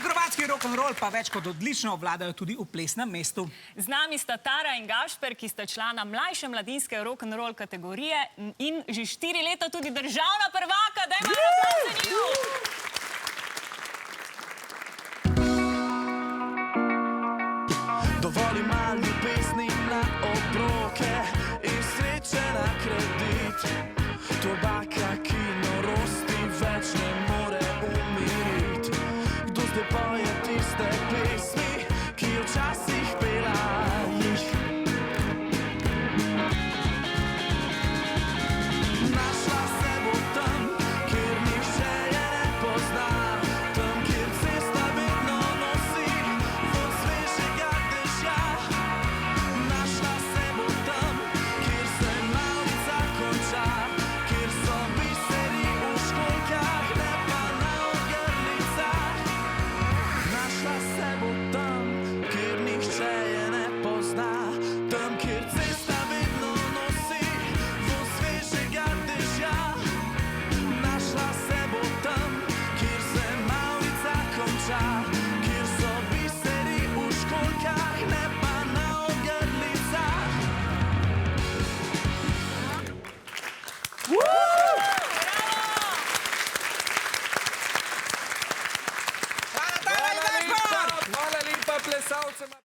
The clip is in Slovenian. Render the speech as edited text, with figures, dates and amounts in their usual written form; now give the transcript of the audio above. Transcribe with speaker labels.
Speaker 1: Akrobatski rock'n'roll pa več kot odlično obvladajo tudi v plesnem mestu.
Speaker 2: Z nami sta Tara in Gašper, ki sta člana mlajše mladinske rock'n'roll kategorije in že 4 leta tudi državna prvaka. Dajmo aplauz za njiju!
Speaker 3: Dovolj ima ljubezni na obroke in sreče na kredit. Tobaka, ki norosti več ne more umirit. Kdo zdaj poje